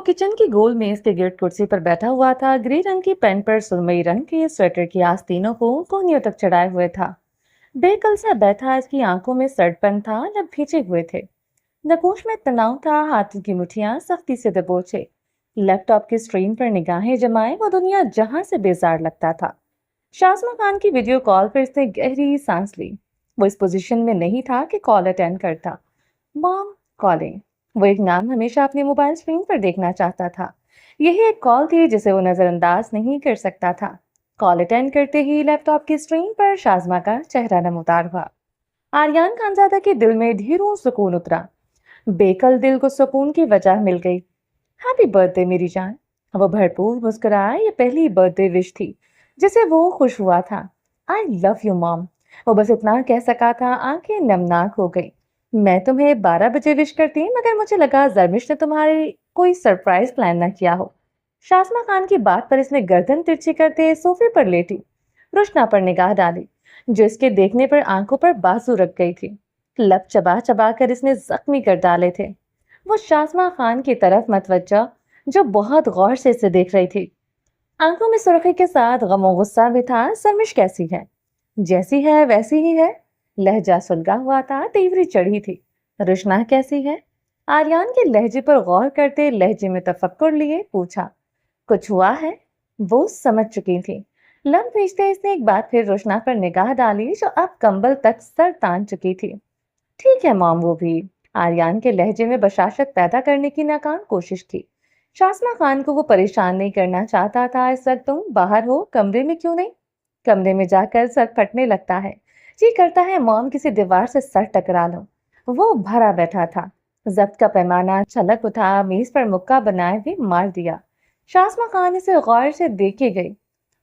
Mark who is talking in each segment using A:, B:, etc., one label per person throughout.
A: वो किचन की गोल मेज के गिर्द कुर्सी पर बैठा हुआ था। ग्रे रंग की पैंट पर सुरमई रंग के स्वेटर की आस्तीनों को कोहनियों तक चढ़ाए हुए था। बेकल सा बैठा, इसकी आंखों में सड़पन था, लब भींचे हुए थे। नकोश में तनाव था, हाथों की मुठियां सख्ती से दबोचे। लैपटॉप की स्क्रीन पर निगाहें जमाए वो दुनिया जहां से बेजार लगता था। शाज़मा खान की वीडियो कॉल पर इसने गहरी सांस ली। वो इस पोजीशन में नहीं था कि कॉल अटेंड करता। मॉम कॉलिंग, वो एक नाम हमेशा अपने मोबाइल स्क्रीन पर देखना चाहता था। यही एक कॉल थी जिसे वो नजरअंदाज नहीं कर सकता था। कॉल अटेंड करते ही लैपटॉप की स्क्रीन पर शाज़मा का चेहरा नमूदार हुआ। आर्यान खानजादा के दिल में ढेरों सुकून उतरा। बेकल दिल को सुकून की वजह मिल गई। हैप्पी बर्थडे मेरी जान। वो भरपूर मुस्कुराया। ये पहली बर्थडे विश थी जिसे वो खुश हुआ था। I love you mom. वो बस इतना कह सका था, आंखें नमनाक हो गई। मैं तुम्हें 12 बजे विश करती, मगर मुझे लगा जरमिश ने तुम्हारी कोई सरप्राइज प्लान ना किया हो। शाज़मा खान की बात पर इसने गर्दन तिरछी करते सोफे पर लेटी रुशना पर निगाह डाली, जो इसके देखने पर आंखों पर बाजू रख गई थी। लब चबा चबा कर इसने जख्मी कर डाले थे। वो शाज़मा खान की तरफ मतवज्जा, जो बहुत गौर से इसे देख रही थी। आंखों में सुर्खी के साथ गम और गुस्सा भी था। सरमिश कैसी है? जैसी है वैसी ही है। लहजा सुलगा हुआ था, तेवरी चढ़ी थी। रुशना कैसी है? आर्यान के लहजे पर गौर करते लहजे में तफक्कुर लिए पूछा। कुछ हुआ है? वो समझ चुकी थी। लब भेजते इसने एक बार फिर रुशना पर निगाह डाली, जो अब कंबल तक सर तान चुकी थी। ठीक है मॉम, वो भी। आर्यान के लहजे में बशाशत पैदा करने की नाकाम कोशिश की। शाज़मा खान को वो परेशान नहीं करना चाहता था। इस वक्त तुम बाहर हो, कमरे में क्यों नहीं? कमरे में जाकर सर फटने लगता है। जी करता है मॉम किसी दीवार से सर टकरा लो। वो भरा बैठा था। जब्त का पैमाना छलक उठा, मेज पर मुक्का बनाए हुए मार दिया। शाज़मा खान इसे गौर से देखे गई।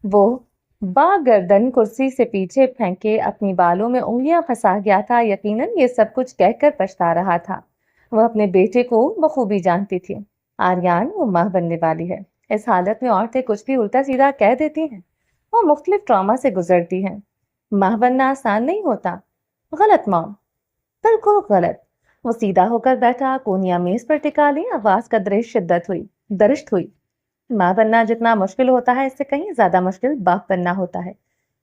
A: वो बागर्दन कुर्सी से पीछे फेंके अपनी बालों में उंगलियां फंसा गया था। यकीनन ये सब कुछ कहकर पछता रहा था। वह अपने बेटे को बखूबी जानती थी। आर्यान वो मां बनने वाली है। इस हालत में औरतें कुछ भी उल्टा सीधा कह देती हैं। वो मुख्तलिफ ट्रॉमा से गुजरती हैं। मां बनना आसान नहीं होता। गलत मॉम, बिल्कुल गलत। वो सीधा होकर बैठा, कोनिया मेज पर टिका ली। आवाज का दरिश्त हुई। माँ बनना जितना मुश्किल होता है, इससे कहीं ज्यादा मुश्किल बाप बनना होता है।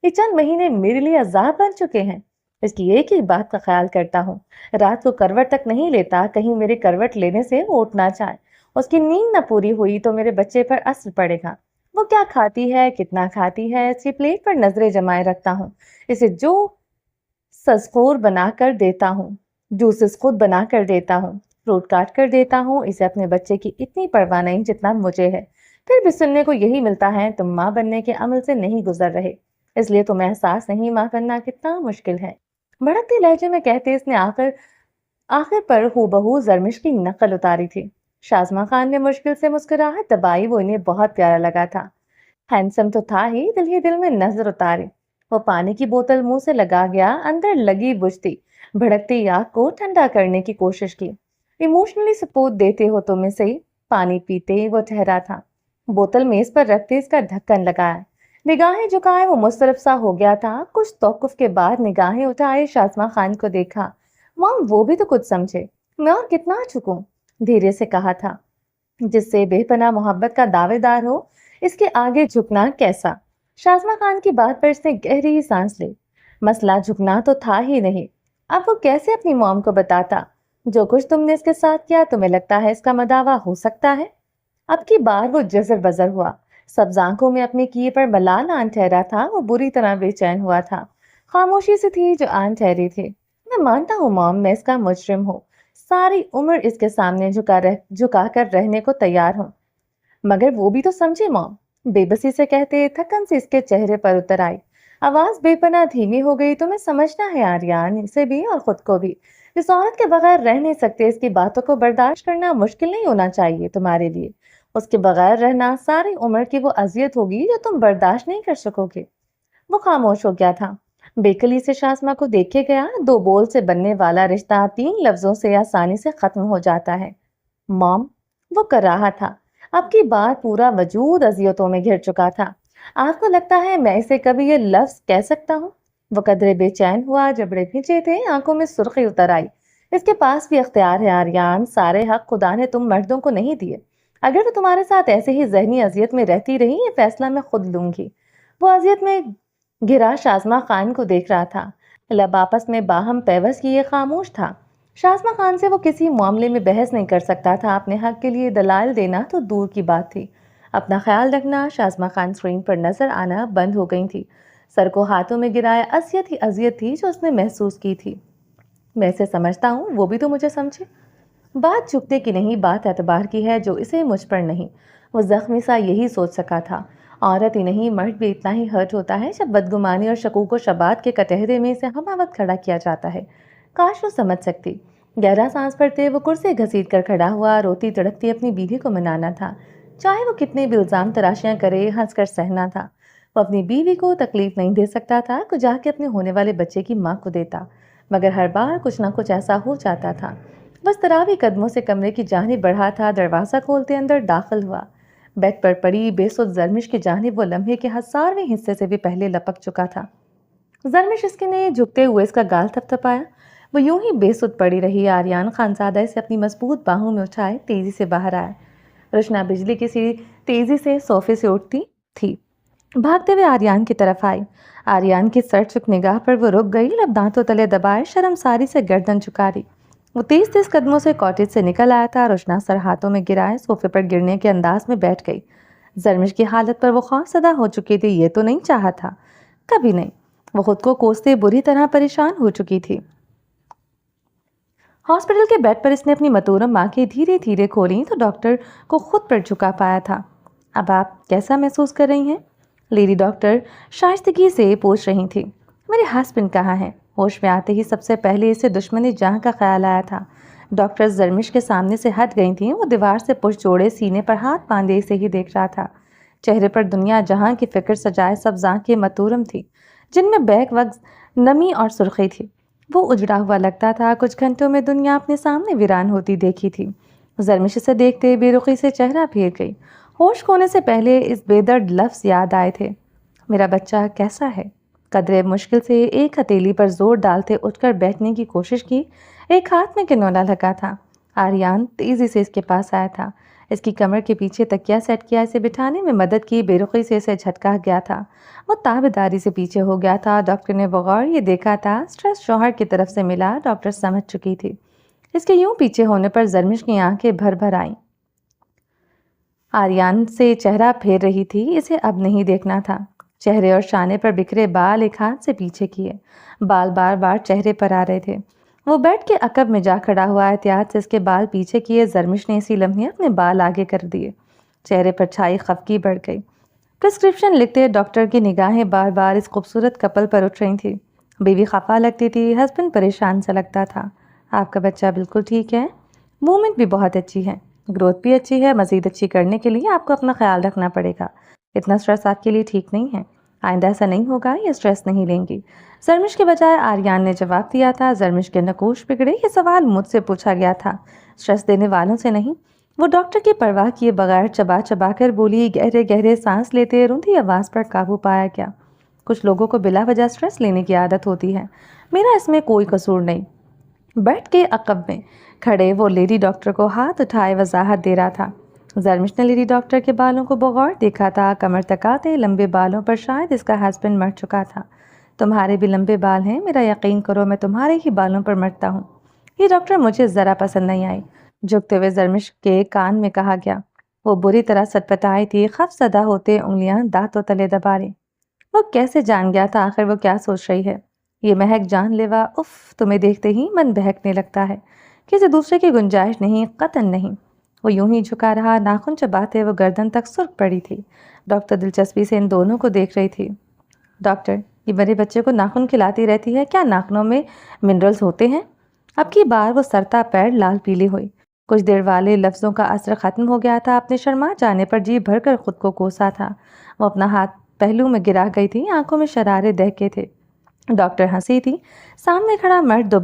A: ये चंद महीने मेरे लिए अजाब बन चुके हैं। इसकी एक ही बात का ख्याल करता हूँ। रात को करवट तक नहीं लेता, कहीं मेरे करवट लेने से वो उठ ना जाए। उसकी नींद न पूरी हुई तो मेरे बच्चे पर असर पड़ेगा। वो क्या खाती है, कितना खाती है, इसकी प्लेट पर नजरें जमाए रखता हूँ। इसे जो सस्कोर बनाकर देता हूँ, जूसेस खुद बनाकर देता हूँ, फ्रूट काट कर देता हूँ। इसे अपने बच्चे की इतनी परवाह नहीं जितना मुझे है। फिर भी सुनने को यही मिलता है, तुम माँ बनने के अमल से नहीं गुजर रहे, इसलिए तुम्हें एहसास नहीं माँ बनना कितना मुश्किल है। भड़कते लहजे में कहते इसने आखिर आखिर पर हूबहू जरमिश की नकल उतारी थी। शाज़मा खान ने मुश्किल से मुस्कुराहट दबाई। वो इन्हें बहुत प्यारा लगा था। हैंडसम तो था ही दिल में नजर उतारी। वो पानी की बोतल मुंह से लगा गया। अंदर लगी बुझती भड़कती आग को ठंडा करने की कोशिश की। इमोशनली सपोर्ट देते हो तुम इसे। पानी पीते वो ठहरा था। बोतल मेज पर रखते इसका ढक्कन लगाया। निगाहें झुकाए वो मुस्तरफ सा हो गया था। कुछ तौकुफ के बाद निगाहें उठाए शाज़मा खान को देखा। मॉम वो भी तो कुछ समझे। मैं और कितना चुकूं, धीरे से कहा था। जिससे बेपनाह मोहब्बत का दावेदार हो, इसके आगे झुकना कैसा? शाज़मा खान की बात पर इसने गहरी सांस ली। मसला झुकना तो था ही नहीं। अब वो कैसे अपनी मॉम को बताता? जो कुछ तुमने इसके साथ किया, तुम्हें लगता है इसका मदावा हो सकता है? अब की बार वो जजर बजर हुआ। सब्ज आंखों में अपने किए पर मलाल आन ठहरा था। वो बुरी तरह बेचैन हुआ था। खामोशी से थी जो आन ठहरी थी। मैं मानता हूँ मॉम, मैं इसका मुजरिम हूँ। सारी उम्र इसके सामने झुका कर रहने को तैयार हूँ। मगर वो भी तो समझे मॉम, बेबसी से कहते थकन से इसके चेहरे पर उतर आई। आवाज बेपनाह धीमी हो गई। तुम्हें समझना है आर्यान, इसे भी और खुद को भी। इस औरत के बगैर रह नहीं सकते। इसकी बातों को बर्दाश्त करना मुश्किल नहीं होना चाहिए तुम्हारे लिए। उसके बगैर रहना सारी उम्र की वो अजियत होगी जो तुम बर्दाश्त नहीं कर सकोगे। वो खामोश हो गया था। बेकली से शाज़मा को देखे गया। दो बोल से बनने वाला रिश्ता 3 लफ्जों से आसानी से खत्म हो जाता है। मॉम, वो कर रहा था। अब की बात पूरा वजूद अजियतों में घिर चुका था। आपको लगता है मैं इसे कभी ये लफ्ज कह सकता हूँ? वो कदरे बेचैन हुआ, जबड़े भींचे थे, आंखों में सुर्खी उतर आई। इसके पास भी अख्तियार है आर्यान। सारे हक खुदा ने तुम मर्दों को नहीं दिए। اگر وہ تمہارے ساتھ ایسے ہی ذہنی اذیت میں رہتی رہی، یہ فیصلہ میں خود لوں گی۔ وہ اذیت میں گرا شازمہ خان کو دیکھ رہا تھا، لب آپس میں باہم پیوست کیے خاموش تھا۔ شازمہ خان سے وہ کسی معاملے میں بحث نہیں کر سکتا تھا، اپنے حق کے لیے دلائل دینا تو دور کی بات تھی۔ اپنا خیال رکھنا۔ شازمہ خان اسکرین پر نظر آنا بند ہو گئی تھی۔ سر کو ہاتھوں میں گرائے اذیت ہی اذیت تھی جو اس نے محسوس کی تھی۔ میں اسے سمجھتا ہوں، وہ بھی تو مجھے سمجھے۔ بات جھکنے کی نہیں، بات اعتبار کی ہے جو اسے مجھ پر نہیں۔ وہ زخمی سا یہی سوچ سکا تھا۔ عورت ہی نہیں، مرد بھی اتنا ہی ہرٹ ہوتا ہے جب بدگمانی اور شکوک و شبہات کے کٹہرے میں اسے ہمہ وقت کھڑا کیا جاتا ہے۔ کاش وہ سمجھ سکتی۔ گہرا سانس بھرتے وہ کرسی گھسیٹ کر کھڑا ہوا، روتی تڑپتی اپنی بیوی کو منانا تھا۔ چاہے وہ کتنے بھی الزام تراشیاں کرے، ہنس کر سہنا تھا۔ وہ اپنی بیوی کو تکلیف نہیں دے سکتا تھا، کو جا کے اپنے ہونے والے بچے کی ماں کو دیتا، مگر ہر بار کچھ نہ کچھ ایسا ہو جاتا تھا۔ بس تراوی قدموں سے کمرے کی جانب بڑھا تھا، دروازہ کھولتے اندر داخل ہوا۔ بیڈ پر پڑی بے سود زرمش کی جانب وہ لمحے کے 1000ویں حصے سے بھی پہلے لپک چکا تھا۔ زرمش اس کے نے جھکتے ہوئے اس کا گال تھپ تھپایا۔ وہ یوں ہی بے سود پڑی رہی۔ آریان خانزادہ اسے اپنی مضبوط باہوں میں اٹھائے تیزی سے باہر آیا۔ رشنا بجلی کی سی تیزی سے صوفے سے اٹھتی تھی، بھاگتے ہوئے آریان کی طرف آئی۔ آریان کی سر چک نگاہ پر وہ رک گئی، لب دانتوں تلے دبائے شرمساری سے گردن جھکا رہی۔ وہ تیز تیز قدموں سے کاٹیج سے نکل آیا تھا۔ روشنا سر ہاتھوں میں گرائے صوفے پر گرنے کے انداز میں بیٹھ گئی۔ زرمش کی حالت پر وہ خوف زدہ ہو چکی تھی۔ یہ تو نہیں چاہا تھا، کبھی نہیں۔ وہ خود کو کوستے بری طرح پریشان ہو چکی تھی۔ ہاسپٹل کے بیڈ پر اس نے اپنی متورم آنکھیں دھیرے دھیرے کھولیں تو ڈاکٹر کو خود پر جھکا پایا تھا۔ اب آپ کیسا محسوس کر رہی ہیں؟ لیڈی ڈاکٹر شائستگی سے پوچھ رہی تھی۔ میرے ہسبینڈ کہاں ہیں؟ ہوش میں آتے ہی سب سے پہلے اسے دشمن جہاں کا خیال آیا تھا۔ ڈاکٹر زرمش کے سامنے سے ہٹ گئی تھیں۔ وہ دیوار سے پشت جوڑے سینے پر ہاتھ باندھے اسے ہی دیکھ رہا تھا۔ چہرے پر دنیا جہاں کی فکر سجائے سبز آنکھیں متورم تھی، جن میں بیک وقت نمی اور سرخی تھی۔ وہ اجڑا ہوا لگتا تھا، کچھ گھنٹوں میں دنیا اپنے سامنے ویران ہوتی دیکھی تھی۔ زرمش اسے دیکھتے بے رخی سے چہرہ پھیر گئی۔ ہوش کھونے سے پہلے اس بے درد لفظ یاد آئے تھے، میرا بچہ کیسا ہے؟ قدرے مشکل سے ایک ہتھیلی پر زور ڈالتے اٹھ کر بیٹھنے کی کوشش کی۔ ایک ہاتھ میں کنولا لگا تھا۔ آریان تیزی سے اس کے پاس آیا تھا، اس کی کمر کے پیچھے تکیا سیٹ کیا، اسے بٹھانے میں مدد کی۔ بے رخی سے اسے جھٹکا گیا تھا، وہ تابعداری سے پیچھے ہو گیا تھا۔ ڈاکٹر نے بغور یہ دیکھا تھا سٹریس شوہر کی طرف سے ملا۔ ڈاکٹر سمجھ چکی تھی۔ اس کے یوں پیچھے ہونے پر زرمش کی آنکھیں بھر بھر آئیں۔ آریان سے چہرہ پھیر رہی تھی، اسے اب نہیں دیکھنا تھا۔ چہرے اور شانے پر بکھرے بال ایک ہاتھ سے پیچھے کیے، بال بار بار چہرے پر آ رہے تھے۔ وہ بیڈ کے عقب میں جا کھڑا ہوا، احتیاط سے اس کے بال پیچھے کیے۔ زرمش نے اسی لمحے اپنے بال آگے کر دیے۔ چہرے پر چھائی خفگی بڑھ گئی۔ پرسکرپشن لکھتے ڈاکٹر کی نگاہیں بار بار اس خوبصورت کپل پر اٹھ رہی تھی۔ بیوی خفا لگتی تھی، ہسبینڈ پریشان سا لگتا تھا۔ آپ کا بچہ بالکل ٹھیک ہے، موومنٹ بھی بہت اچھی ہے، گروتھ بھی اچھی ہے۔ مزید اچھی کرنے کے لیے آپ کو اپنا خیال رکھنا پڑے گا۔ اتنا سٹریس آپ کے لیے ٹھیک نہیں ہے، آئندہ ایسا نہیں ہوگا، یہ سٹریس نہیں لیں گی۔ زرمش کے بجائے آریان نے جواب دیا تھا۔ زرمش کے نقوش بگڑے۔ یہ سوال مجھ سے پوچھا گیا تھا، سٹریس دینے والوں سے نہیں۔ وہ ڈاکٹر کی پرواہ کیے بغیر چبا چبا کر بولی۔ گہرے گہرے سانس لیتے روندھی آواز پر قابو پایا گیا۔ کچھ لوگوں کو بلا وجہ سٹریس لینے کی عادت ہوتی ہے، میرا اس میں کوئی قصور نہیں۔ بیڈ کے عقب میں کھڑے وہ لیڈی ڈاکٹر کو ہاتھ اٹھائے وضاحت دے رہا تھا۔ زرمش نے لیڈی ڈاکٹر کے بالوں کو بغور دیکھا تھا، کمر تک آتے لمبے بالوں پر شاید اس کا ہسبینڈ مر چکا تھا۔ تمہارے بھی لمبے بال ہیں، میرا یقین کرو میں تمہارے ہی بالوں پر مرتا ہوں۔ یہ ڈاکٹر مجھے ذرا پسند نہیں آئی، جھکتے ہوئے زرمش کے کان میں کہا گیا۔ وہ بری طرح سٹپٹائی تھی، خف زدہ ہوتے انگلیاں دانتوں تلے دبا رہی۔ وہ کیسے جان گیا تھا آخر وہ کیا سوچ رہی ہے؟ یہ مہک جان لیوا، اف، تمہیں دیکھتے ہی من بہکنے لگتا ہے۔ کسی دوسرے کی گنجائش نہیں، قطعاً نہیں۔ وہ یوں ہی جھکا رہا، ناخن چباتے وہ گردن تک سرخ پڑی تھی۔ ڈاکٹر دلچسپی سے ان دونوں کو دیکھ رہی تھی۔ ڈاکٹر، یہ میرے بچے کو ناخن کھلاتی رہتی ہے، کیا ناخنوں میں منرلز ہوتے ہیں؟ اب کی بار وہ سرتا پیر لال پیلی ہوئی۔ کچھ دیر والے لفظوں کا اثر ختم ہو گیا تھا، اپنے شرما جانے پر جی بھر کر خود کو کوسا تھا۔ وہ اپنا ہاتھ پہلو میں گرا گئی تھی، آنکھوں میں شرارے دہکے تھے۔ ڈاکٹر ہنسی تھی۔ سامنے کھڑا مرد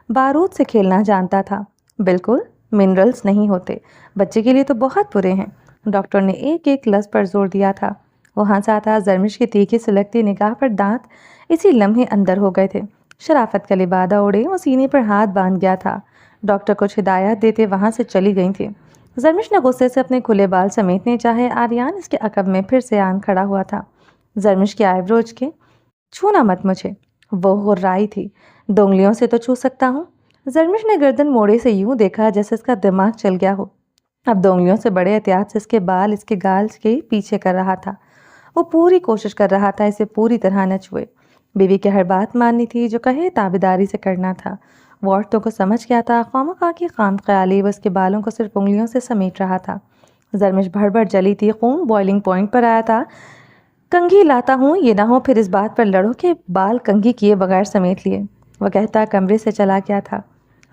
A: بارود سے کھیلنا جانتا تھا۔ بالکل، منرلز نہیں ہوتے، بچے کے لیے تو بہت برے ہیں۔ ڈاکٹر نے ایک ایک لفظ پر زور دیا تھا۔ وہ ہنسا تھا، زرمش کی تیکھی سلگتی نگاہ پر دانت اسی لمحے اندر ہو گئے تھے۔ شرافت کا لبادہ اڑے، وہ سینے پر ہاتھ باندھ گیا تھا۔ डॉक्टर कुछ हिदायत देते वहाँ से चली गई थी। जरमिश ने गुस्से से अपने खुले बाल समेटने चाहे, आर्यान इसके अकब में फिर से आन खड़ा हुआ था। जरमिश की आईब्रोज के छूना मत मुझे, वो हुर्राई थी। 2 उंगलियों से तो छू सकता हूँ। जरमिश ने गर्दन मोड़े से यूं देखा जैसे इसका दिमाग चल गया हो। अब 2 उंगलियों से बड़े एहतियात से इसके बाल इसके गाल के पीछे कर रहा था। वो पूरी कोशिश कर रहा था इसे पूरी तरह न छुए। बीवी की हर बात माननी थी, जो कहे ताबेदारी से करना था। वो औरतों को समझ गया था, खामखा की खामख्याली वो उसके बालों को सिर्फ उंगलियों से समेट रहा था। जरमिश भर जली थी, खून बॉइलिंग पॉइंट पर आया था। कंघी लाता हूँ, ये ना हो फिर इस बात पर लड़ो कि बाल कंघी किए बगैर समेट लिए, वह कहता कमरे से चला गया था।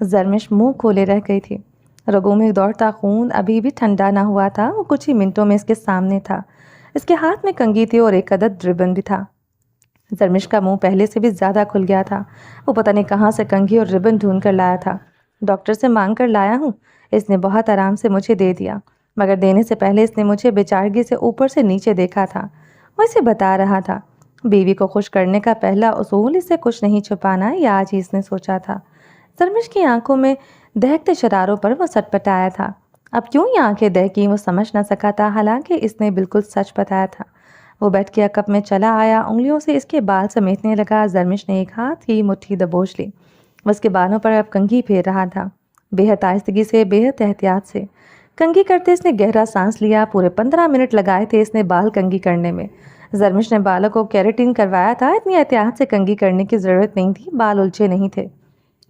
A: जरमिश मुंह खोले रह गई थी। रगों में दौड़ता खून अभी भी ठंडा ना हुआ था। वो कुछ ही मिनटों में इसके सामने था। इसके हाथ में कंघी थी और एक अदद रिबन भी था। जरमिश का मुंह पहले से भी ज़्यादा खुल गया था। वो पता नहीं कहाँ से कंघी और रिबन ढूंढ कर लाया था। डॉक्टर से मांग कर लाया हूँ, इसने बहुत आराम से मुझे दे दिया, मगर देने से पहले इसने मुझे बेचारगी से ऊपर से नीचे देखा था। वो इसे बता रहा था। बीवी को खुश करने का पहला उसूल इसे कुछ नहीं छुपाना, ये आज ही इसने सोचा था। जरमिश की आंखों में दहकते शरारों पर वो सटपटाया था। अब क्यों ये आंखें दहकी वो समझ न सका था, हालांकि इसने बिल्कुल सच बताया था। वो बैठ के अकब में चला आया, उंगलियों से इसके बाल समेटने लगा। जरमिश ने एक हाथ की मुट्ठी दबोच ली। उसके बालों पर अब कंघी फेर रहा था, बेहद आहिस्तगी से, बेहद एहतियात से। कंघी करते इसने गहरा सांस लिया। पूरे 15 मिनट लगाए थे इसने बाल कंघी करने में। जरमिश ने बालों को केराटिन करवाया था, इतनी एहतियात से कंघी करने की ज़रूरत नहीं थी, बाल उलझे नहीं थे।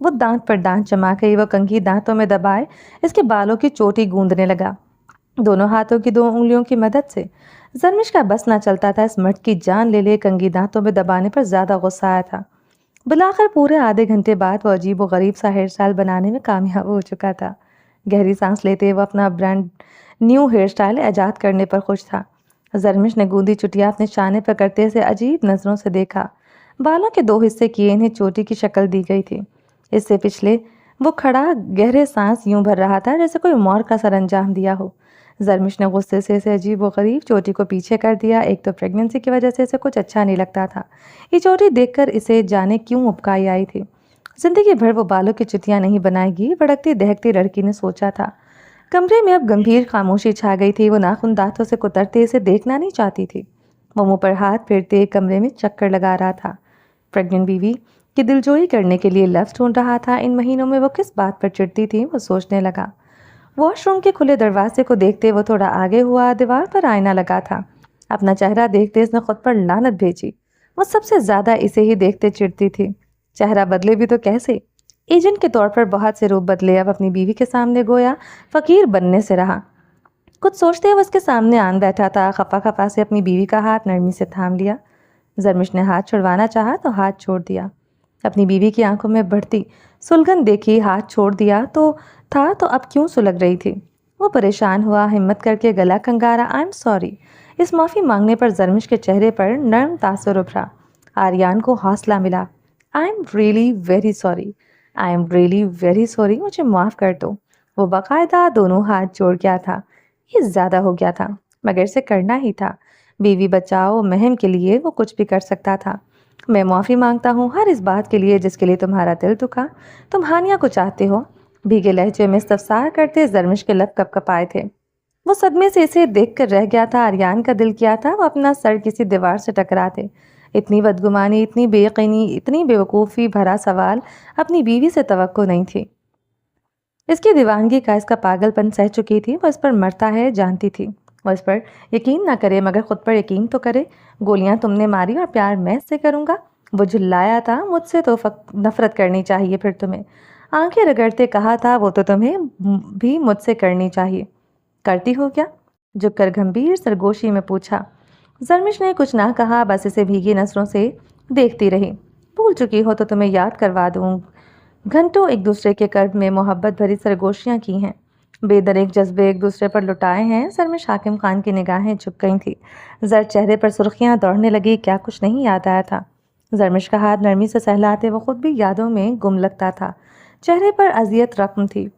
A: वो दांत पर दांत जमा गई। वो कंघी दांतों में दबाए इसके बालों की चोटी गूंदने लगा, दोनों हाथों की 2 उंगलियों की मदद से। जरमिश का बस ना चलता था, इस मर्द की जान ले ले कंघी दांतों में दबाने पर ज़्यादा गुस्सा आया था। बुलाकर पूरे आधे घंटे बाद वो अजीब व गरीब सा हेयर स्टाइल बनाने में कामयाब हो चुका था। गहरी सांस लेते वो अपना ब्रांड न्यू हेयर स्टाइल ईजाद करने पर खुश था। जरमिश ने गूंदी चुटिया अपने शाने पर करते से अजीब नज़रों से देखा। बालों के 2 हिस्से किए इन्हें चोटी की शक्ल दी गई थी। इससे पिछले वो खड़ा गहरे सांस यूं भर रहा था जैसे कोई मौर का सरंजाम दिया हो। जरमिश ने गुस्से से इसे अजीब व गरीब चोटी को पीछे कर दिया। एक तो प्रेगनेंसी की वजह से इसे कुछ अच्छा नहीं लगता था। ये चोटी देखकर इसे जाने क्यों उबकाई आई थी। जिंदगी भर वो बालों की चुटियां नहीं बनाएगी, भड़कती दहकती लड़की ने सोचा था। कमरे में अब गंभीर खामोशी छा गई थी। वो नाखून दांतों से कुतरते इसे देखना नहीं चाहती थी। वो मुंह पर हाथ फेरते कमरे में चक्कर लगा रहा था। प्रेग्नेंट बीवी की दिलजोई करने के लिए लफ्ज़ ढूंढ रहा था। इन महीनों में वो किस बात पर चिढ़ती थी, वो सोचने लगा। वॉशरूम के खुले दरवाजे को देखते वो थोड़ा आगे हुआ। दीवार पर आईना लगा था। अपना चेहरा देखते इसने खुद पर लानत भेजी। वो सबसे ज़्यादा इसे ही देखते चिढ़ती थी। चेहरा बदले भी तो कैसे। एजेंट के तौर पर बहुत से रूप बदले, अब अपनी बीवी के सामने गोया फ़कीर बनने से रहा। कुछ सोचते हुए उसके सामने आन बैठा था। खफा खफा से अपनी बीवी का हाथ नरमी से थाम लिया। जरमिश ने हाथ छुड़वाना चाहा तो हाथ छोड़ दिया। अपनी बीवी की आंखों में बढ़ती सुलगन देखी, हाथ छोड़ दिया तो अब क्यों सुलग रही थी। वो परेशान हुआ, हिम्मत करके गला खंगारा, आई एम सॉरी। इस माफ़ी मांगने पर जरमिश के चेहरे पर नर्म तासुर उभरा। आर्यान को हौसला मिला। I am really very sorry, I am really very sorry, मुझे माफ़ कर दो। वो बाकायदा दोनों हाथ जोड़ गया था। ये ज़्यादा हो गया था, मगर इसे करना ही था। बीवी बचाओ महम के लिए वो कुछ भी कर सकता था। मैं माफ़ी मांगता हूँ हर इस बात के लिए जिसके लिए तुम्हारा दिल दुखा। तुम हानिया को चाहते हो, भीगे लहजे में इस्तफसार करते जरमिश के लब कपकपाए थे। वो सदमे से इसे देखकर रह गया था। आर्यान का दिल किया था वो अपना सर किसी दीवार से टकरा दे। इतनी बदगुमानी, इतनी बेयकीनी, इतनी बेवकूफ़ी भरा सवाल अपनी बीवी से तवक्को नहीं थी। इसकी दीवानगी का, इसका पागलपन सह चुकी थी। वो इस पर मरता है जानती थी। वो इस पर यकीन ना करे मगर खुद पर यकीन तो करे। गोलियां तुमने मारी और प्यार मैं इससे करूँगा। वो झुल्लाया था, मुझसे तो नफरत करनी चाहिए फिर तुम्हें। आंखें रगड़ते कहा था, वो तो तुम्हें भी मुझसे करनी चाहिए। करती हो क्या? झुककर गंभीर सरगोशी में पूछा। जरमिश ने कुछ ना कहा, बस इसे भीगी नजरों से देखती रही। भूल चुकी हो तो तुम्हें याद करवा दूँ। घंटों एक दूसरे के कर्ब में मोहब्बत भरी सरगोशियाँ की हैं, बेदरेक जज्बे एक दूसरे पर लुटाए हैं। सर में हाकिम खान की निगाहें झुक गई थी। जर्द चेहरे पर सुर्खियाँ दौड़ने लगी। क्या कुछ नहीं याद आया था। जरमिश का हाथ नरमी से सहलाते वो खुद भी यादों में गुम लगता था। चेहरे पर अजियत रकम थी।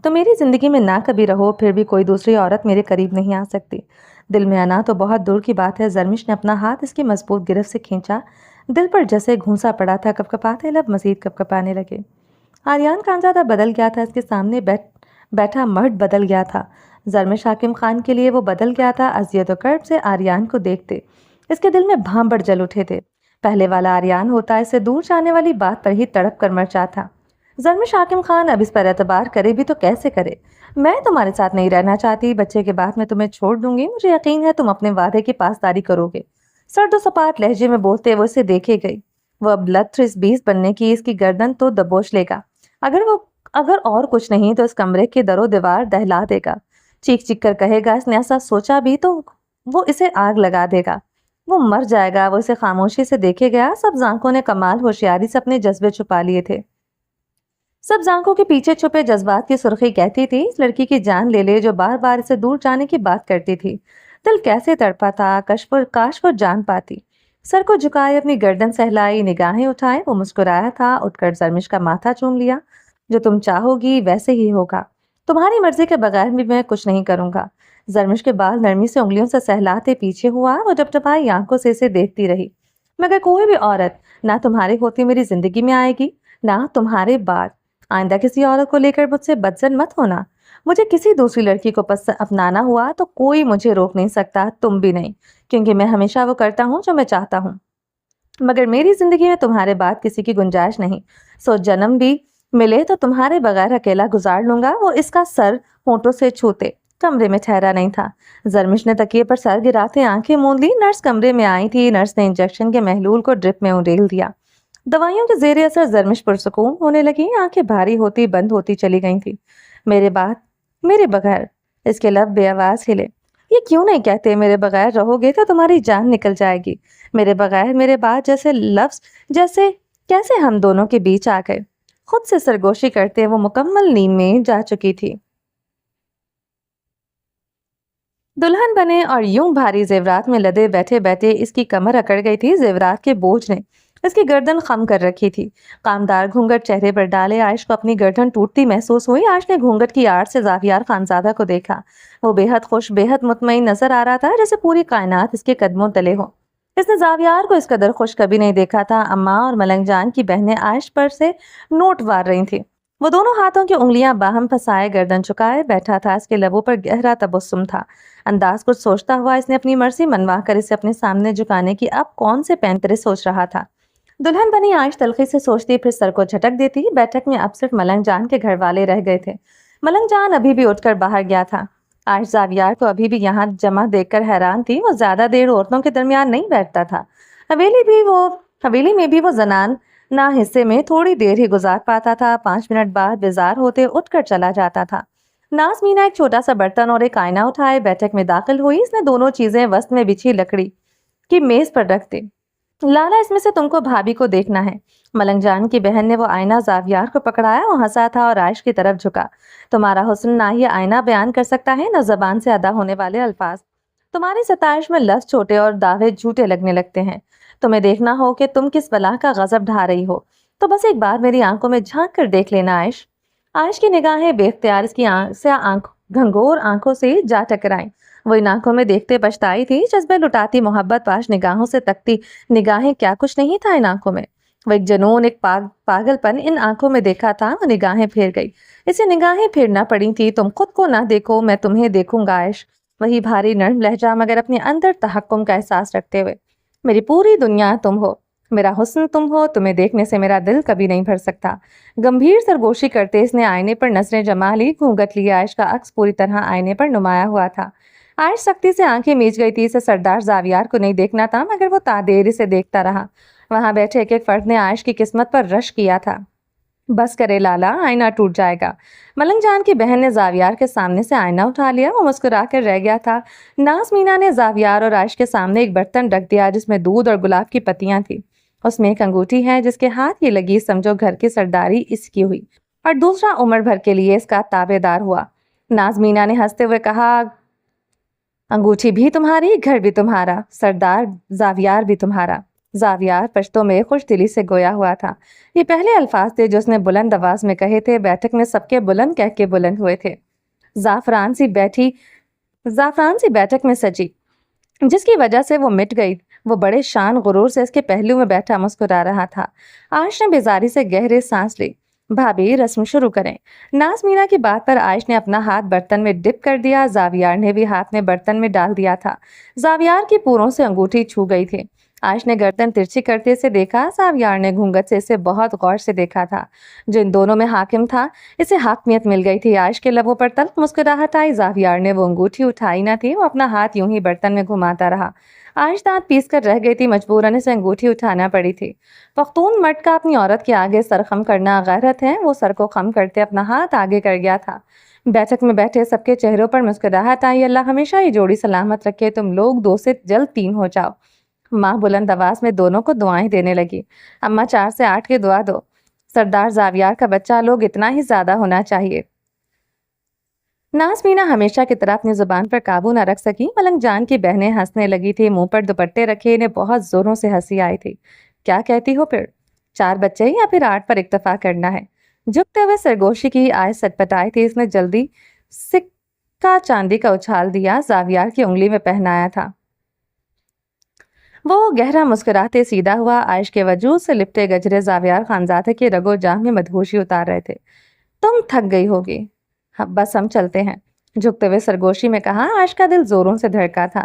A: तो मेरी ज़िंदगी में ना कभी रहो, फिर भी कोई दूसरी औरत मेरे करीब नहीं आ सकती। दिल में आना तो बहुत दूर की बात है। जरमिश ने अपना हाथ इसकी मजबूत गिरफ्त से खींचा। दिल पर जैसे घूंसा पड़ा था। कपकपाते लब मजीद कपकपाने लगे। आर्यान खानज़ादा बदल गया था, इसके सामने बैठा मर्द बदल गया था। ज़रमिश हाकिम खान के लिए वो बदल गया था। अज़ियत और कर्ब से आर्यान को देखते इसके दिल में भांबड़ जल उठे थे। पहले वाला आर्यान होता इससे दूर जाने वाली बात पर ही तड़प कर मर जाता। ज़रमिश हाकिम खान अब इस पर एतबार करे भी तो कैसे करे। मैं तुम्हारे साथ नहीं रहना चाहती, बच्चे के बाद मैं तुम्हें छोड़ दूंगी, मुझे यकीन है तुम अपने वादे की पासदारी करोगे। सर्दो सपाट लहजे में बोलते वो इसे देखे गई। वो अब लत इस बीस बनने की, इसकी गर्दन तो दबोच लेगा। अगर और कुछ नहीं तो इस कमरे के दरो दीवार दहला देगा। चीख चीख कर कहेगा इसने ऐसा सोचा भी तो वो इसे आग लगा देगा। वो मर जाएगा। वो इसे खामोशी से देखे गया। सब जांकों ने कमाल होशियारी से अपने जज्बे छुपा लिए थे। सब जांकों के पीछे छुपे जज्बात की सुर्खी कहती थी इस लड़की की जान ले ले जो बार बार इसे दूर जाने की बात करती थी। दिल कैसे तड़पा था। काश वो जान पाती। सर को झुकाए अपनी गर्दन सहलाई, निगाहें उठाए वो मुस्कुराया था। उठकर ज़रमिश का माथा चूम लिया। जो तुम चाहोगी वैसे ही होगा। तुम्हारी मर्जी के बगैर भी मैं कुछ नहीं करूंगा। ज़रमिश के बाल नरमी से उंगलियों से सहलाते पीछे हुआ। वो टपटपाई आंखों से इसे देखती रही। मगर कोई भी औरत ना तुम्हारे होती मेरी जिंदगी में आएगी, ना तुम्हारे बाद। आइंदा किसी औरत को लेकर मुझसे बदजन मत होना। मुझे किसी दूसरी लड़की को अपनाना हुआ तो कोई मुझे रोक नहीं सकता, तुम भी नहीं, क्योंकि मैं हमेशा वो करता हूँ जो मैं चाहता हूँ। मगर मेरी जिंदगी में तुम्हारे बाद किसी की गुंजाइश नहीं। सो जन्म भी मिले तो तुम्हारे बगैर अकेला गुजार लूंगा। वो इसका सर होंठों से छूते कमरे में ठहरा नहीं था। ज़रमिश ने तकिए पर सर गिराते आंखें मूंद ली। नर्स कमरे में आई थी। नर्स ने इंजेक्शन के महलूल को ड्रिप में उड़ेल दिया। दवाइयों के जेर असर ज़रमिश पुरसुकून होने लगी। आंखें भारी होती बंद होती चली गई थी। मेरे बगैर। इसके लब बेआवाज हिले। ये क्यों नहीं कहते मेरे बगैर रहोगे तो तुम्हारी जान निकल जाएगी। मेरे बगैर, मेरे बाद जैसे लफ्ज जैसे कैसे हम दोनों के बीच आ गए। खुद से सरगोशी करते वो मुकम्मल नींद में जा चुकी थी। दुल्हन बने और यूं भारी जेवरात में लदे बैठे बैठे इसकी कमर अकड़ गई थी। जेवरात के बोझ ने इसकी गर्दन खम कर रखी थी। कामदार घूंघट चेहरे पर डाले आयश को अपनी गर्दन टूटती महसूस हुई। आयश ने घूंघट की आड़ से ज़ावियार खानजादा को देखा। वो बेहद खुश, बेहद मुतमईन नजर आ रहा था, जैसे पूरी कायनात इसके कदमों तले हो। इसने ज़ावियार को इस कदर खुश कभी नहीं देखा था। अम्मा और मलंग जान की बहनें आयश पर से नोट वार रही थी। वो दोनों हाथों की उंगलियां बाहम फंसाए गर्दन चुकाए बैठा था। इसके लबों पर गहरा तबस्सुम था। अंदाज कुछ सोचता हुआ इसने अपनी मर्जी मनवा कर इसे अपने सामने झुकाने की अब कौन से पैंतरे सोच रहा था। दुल्हन बनी आयश तलखी से सोचती, फिर सर को झटक देती। बैठक में अब सिर्फ मलंग जान के घर वाले रह गए थे। मलंग जान अभी भी उठकर बाहर गया था। आयश ज़ावियार को अभी भी यहाँ जमा देखकर हैरान थी। वो ज्यादा देर औरतों के दरमियान नहीं बैठता था। हवेली में भी वो जनान ना हिस्से में थोड़ी देर ही गुजार पाता था। 5 मिनट बाद बेजार होते उठकर चला जाता था। नाज मीना एक छोटा सा बर्तन और एक आईना उठाए बैठक में दाखिल हुई। इसने दोनों चीजें वस्त में बिछी लकड़ी की मेज पर रख दी। लाला, इसमें से तुमको भाभी को देखना है। मलंग जान की बहन ने वो आईना ज़ावियार को पकड़ाया। वो हंसा था और आयश की तरफ झुका। तुम्हारा हुस्न ना ये आईना बयान कर सकता है, न जबान से अदा होने वाले अल्फाज। तुम्हारी सताइश में लफ्ज छोटे और दावे झूठे लगने लगते हैं। तुम्हें देखना हो कि तुम किस बला का गजब ढा रही हो, तो बस एक बार मेरी आंखों में झांक कर देख लेना आयश। आयश की निगाहें बेख्तियार इसकी घंघोर आंखों से जा टकराई। वो इन आंखों में देखते पछताई थी। जज्बे लुटाती मोहब्बत पाश निगाहों से तकती निगाहें, क्या कुछ नहीं था इन आंखों में। वो एक जनून, एक पागलपन इन आंखों में देखा था। वो निगाहें फिर गई। इसे निगाहें फिरना पड़ी थी। तुम खुद को ना देखो, मैं तुम्हें देखूंगा आयश। वही भारी नर्म लहजा मगर अपने अंदर तहक्कुम का एहसास रखते हुए। मेरी पूरी दुनिया तुम हो, मेरा हुस्न तुम हो, तुम्हें देखने से मेरा दिल कभी नहीं भर सकता। गंभीर सरगोशी करते इसने आईने पर नजरें जमा ली। घूंघट लिए आयश का अक्स पूरी तरह आईने पर नुमाया हुआ था। आयश सख्ती से आंखें मीच गई थी। इसे सरदार ज़ावियार को नहीं देखना था, मगर वो तादेर इसे देखता रहा। वहां बैठे एक एक फर्द ने आयश की किस्मत पर रश किया था। बस करे लाला, आईना टूट जाएगा। मलंग जान की बहन ने ज़ावियार के सामने से आईना उठा लिया। वो मुस्कुरा कर रह गया था। नाज मीना ने ज़ावियार और आयश के सामने एक बर्तन रख दिया जिसमें दूध और गुलाब की पत्तियां थी। उसमें एक अंगूठी है जिसके हाथ ये लगी, समझो घर की सरदारी इसकी हुई, और दूसरा उम्र भर के लिए इसका ताबेदार हुआ। नाज मीना ने हंसते हुए कहा, अंगूठी भी तुम्हारी, घर भी तुम्हारा, सरदार ज़ावियार भी तुम्हारा। ज़ावियार पश्तों में खुश दिली से गोया हुआ था। ये पहले अल्फाज थे जो उसने बुलंद आवाज में कहे थे। बैठक में सबके बुलंद कह के बुलंद हुए थे। जाफरान सी बैठक में सजी, जिसकी वजह से वो मिट गई। वो बड़े शान गुरूर से इसके पहलू में बैठा मुस्कुरा रहा था। आयश ने बेजारी से गहरे सांस ली। भाभी रस्म शुरू करें। नाज मीना की बात पर आयश ने अपना हाथ बर्तन में डिप कर दिया। जावियार ने भी हाथ में बर्तन में डाल दिया था। जावियार की पूरों से अंगूठी छू गई थी। आयश ने गर्दन तिरछी करते से देखा। जावियार ने घूंघट से इसे बहुत गौर से देखा था। जो इन दोनों में हाकिम था, इसे हाकमियत मिल गई थी। आयश के लबों पर तल्ख मुस्कुराहट आई। जावियार ने वो अंगूठी उठाई ना थी, वो अपना हाथ यूं ही बर्तन में घुमाता रहा। आयश दांत पीस कर रह गई थी, मजबूरन इसे अंगूठी उठाना पड़ी थी। पख्तून मर्द का अपनी औरत के आगे सर खम करना गैरत है। वो सर को खम करते अपना हाथ आगे कर गया था। बैठक में बैठे सबके चेहरों पर मुस्कुराहट आई। अल्लाह हमेशा ये जोड़ी सलामत रखे, तुम लोग 2 से जल्द 3 हो जाओ। माँ बुलंद आवाज में दोनों को दुआएं देने लगी। अम्मा 4 से 8 की दुआ दो। सरदार जावियार का बच्चा लोग इतना ही ज्यादा होना चाहिए। नाज मीना हमेशा की तरह अपनी जुबान पर काबू न रख सकी। मलंग जान की बहनें हंसने लगी थी। मुंह पर दुपट्टे रखे इन्हें बहुत जोरों से हंसी आई थी। क्या कहती हो फिर? 4 बच्चे या फिर 8 पर इक्तफा करना है? झुकते हुए सरगोशी की आय सटपटाई थी। इसने जल्दी सिक्का चांदी का उछाल दिया। जावियार की उंगली में पहनाया था। वो गहरा मुस्कुराते सीधा हुआ। आयश के वजूद से लिपटे गजरे जावियार खानजादे के रगो जाह में मदहोशी उतार रहे थे। तुम थक गई होगी, हाँ, बस हम चलते हैं, झुकते हुए सरगोशी में कहा। आयश का दिल जोरों से धड़का था।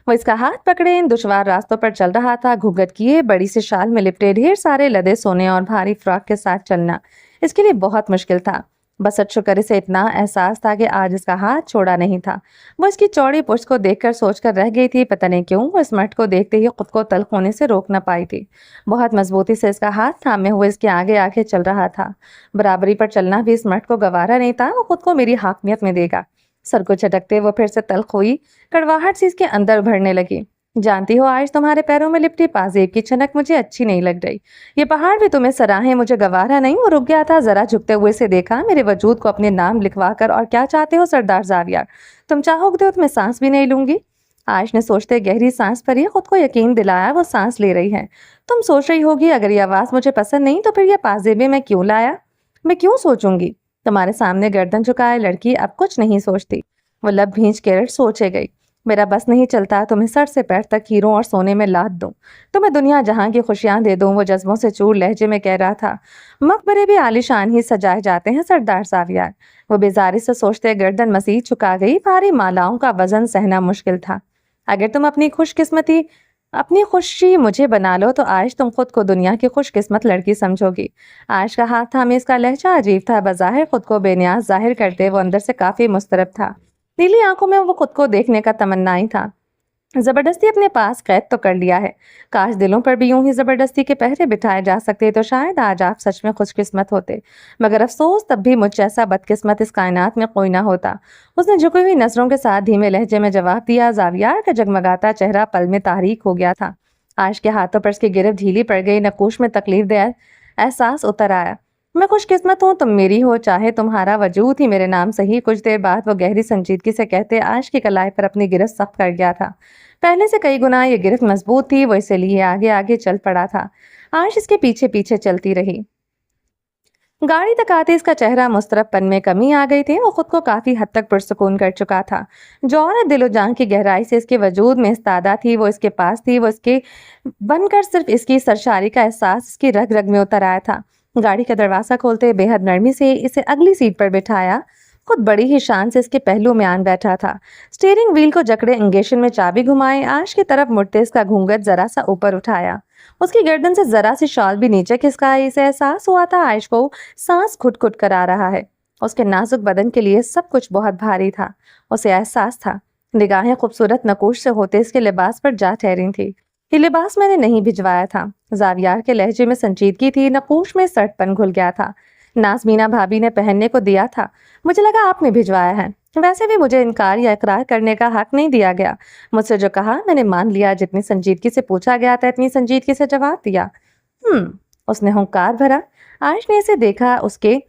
A: वो इसका हाथ पकड़े इन दुश्वार रास्तों पर चल रहा था। घूंघट किए, बड़ी सी शाल में लिपटे, ढेर सारे लदे सोने और भारी फ्रॉक के साथ चलना इसके लिए बहुत मुश्किल था। बस शुक्र इसे इतना एहसास था कि आज इसका हाथ छोड़ा नहीं था। वो इसकी चौड़ी पुष्ट को देखकर सोचकर रह गई थी। पता नहीं क्यों वो इस मर्द को देखते ही खुद को तल्ख होने से रोक न पाई थी। बहुत मजबूती से इसका हाथ थामे हुए इसके आगे आगे चल रहा था। बराबरी पर चलना भी इस मर्द को गवारा नहीं था। वो खुद को मेरी हाकमियत में देगा। सर को झटकते वो फिर से तल्ख हुई। कड़वाहट सी इसके अंदर उभरने लगी। जानती हो, आज तुम्हारे पैरों में लिपटी पाजेब की छनक मुझे अच्छी नहीं लग रही। ये पहाड़ भी तुम्हें सराहे, मुझे गवारा नहीं। वो रुक गया था। जरा झुकते हुए से देखा। मेरे वजूद को अपने नाम लिखवा कर और क्या चाहते हो सरदार जावियार? तुम चाहोगे तो मैं सांस भी नहीं लूंगी। आयश ने सोचते गहरी सांस भरी। खुद को यकीन दिलाया वो सांस ले रही है। तुम सोच रही होगी, अगर ये आवाज मुझे पसंद नहीं तो फिर ये पाजेबें मैं क्यों लाया? मैं क्यों सोचूंगी? तुम्हारे सामने गर्दन झुकाए लड़की अब कुछ नहीं सोचती। वो लब भींच के सोचे गई। मेरा बस नहीं चलता तुम्हें सर से पैर तक हीरों और सोने में लाद दूं, तुम्हें दुनिया जहां की खुशियां दे दूं। वो जज्बों से चूर लहजे में कह रहा था। मकबरे भी आलीशान ही सजाए जाते हैं सरदार जावियार। वो बेजारी से सोचते गर्दन मसीह झुका गई। भारी मालाओं का वजन सहना मुश्किल था। अगर तुम अपनी खुशी मुझे बना लो तो आज तुम खुद को दुनिया की खुशकिस्मत लड़की समझोगी। आज का हाथ थामे इसका लहजा अजीब था। बज़ाहिर खुद को बेनियाज जाहिर करते वो अंदर से काफी मुस्तरब था। नीली आंखों में वो खुद को देखने का तमन्ना ही था। जबरदस्ती अपने पास कैद तो कर लिया है। काश दिलों पर भी यूं ही जबरदस्ती के पहरे बिठाए जा सकते तो शायद आज आप सच में खुशकिस्मत होते। मगर अफसोस, तब भी मुझ जैसा बदकिस्मत इस कायनात में कोई ना होता। उसने झुकी हुई नजरों के साथ धीमे लहजे में जवाब दिया। जावियार का जगमगाता चेहरा पल में तारीक हो गया था। आज के हाथों पर उसकी गिरफ्त ढीली पड़ गई। नकूश में तकलीफ दे एहसास उतर आया। मैं खुशकिस्मत हूँ तुम मेरी हो, चाहे तुम्हारा वजूद ही मेरे नाम सही। कुछ देर बाद वो गहरी संजीदगी से कहते आयश की कलाई पर अपनी गिरफ्त सख्त कर गया था। पहले से कई गुना ये गिरफ्त मजबूत थी। वो इसे लिए आगे आगे चल पड़ा था। आयश इसके पीछे पीछे चलती रही। गाड़ी तक आते इसका चेहरा मुस्तरबपन में कमी आ गई थी। वो खुद को काफी हद तक पुरसुकून कर चुका था। जो औरत दिलो जान की गहराई से इसके वजूद में इस्तादा थी वो इसके पास थी। वो इसके बनकर सिर्फ इसकी सरशारी का एहसास इसकी रग रग में उतर आया था। गाड़ी का दरवाजा खोलते बेहद नरमी से इसे अगली सीट पर बिठाया। खुद बड़ी ही शान से इसके पहलू में आन बैठा था। स्टीयरिंग व्हील को जकड़े इंगेशन में चाबी घुमाए आयश की तरफ मुड़ते इसका घूंघट जरा सा ऊपर उठाया। उसकी गर्दन से जरा सी शॉल भी नीचे खिसकाई। इसे एहसास हुआ था आयश को सांस घुट घुट कर आ रहा है। उसके नाजुक बदन के लिए सब कुछ बहुत भारी था। उसे एहसास था। निगाहें खूबसूरत नकूश से होते इसके लिबास पर जा ठहरी थी। ये लिबास मैंने नहीं भिजवाया था। जावियार के लहजे में संजीदगी थी। नकूश में सटपन घुल गया था। नाज़मीना भाभी ने पहनने को दिया था। मुझे लगा आपने भिजवाया है। वैसे भी मुझे इनकार या इकरार करने का हक नहीं दिया गया। मुझसे जो कहा मैंने मान लिया। जितनी संजीदगी से पूछा गया था इतनी संजीदगी से जवाब दिया। उसने हुंकार भरा। आयश ने इसे देखा। उसके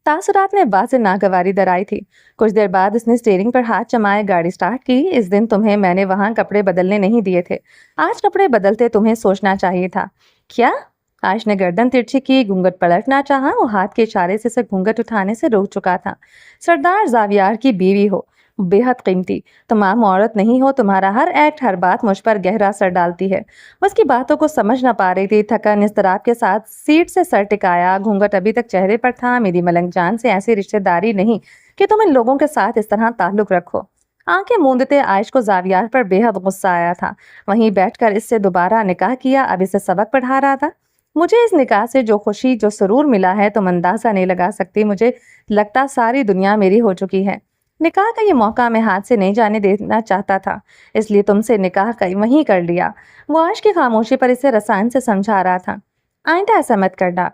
A: तासुरात में वाज़ेह नागवारी दराई थी। कुछ देर बाद उसने स्टीयरिंग पर हाथ जमाए गाड़ी स्टार्ट की। इस दिन तुम्हें मैंने वहां कपड़े बदलने नहीं दिए थे। आज कपड़े बदलते तुम्हें सोचना चाहिए था। क्या? आयश ने गर्दन तिरछी की। घूंघट पलटना चाहा। वो हाथ के इशारे से घूंघट उठाने से रोक चुका था। सरदार जावियार की बीवी हो, बेहद कीमती। तुम आम औरत नहीं हो, तुम्हारा हर एक्ट, हर बात मुझ पर गहरा असर डालती है। वो उसकी बातों को समझ ना पा रही थी। थकन इज़्तिराब के साथ सीट से सर टिकाया, घूंघट अभी तक चेहरे पर था। मेरी मलंग जान से ऐसी रिश्तेदारी नहीं कि तुम इन लोगों के साथ इस तरह ताल्लुक रखो। आंखें मूंदते आयश को जावियार पर बेहद गुस्सा आया था। वहीं बैठकर इससे दोबारा निकाह किया, अब इसे सबक पढ़ा रहा था। मुझे इस निकाह से जो खुशी, जो सुरूर मिला है, तुम अंदाजा नहीं लगा सकती। मुझे लगता सारी दुनिया मेरी हो चुकी है। निकाह का ये मौका मैं हाथ से नहीं जाने देना चाहता था, इसलिए तुमसे निकाह का वहीं कर लिया। वो आयश की खामोशी पर इसे रसायन से समझा रहा था। आइंदा ऐसा मत करना,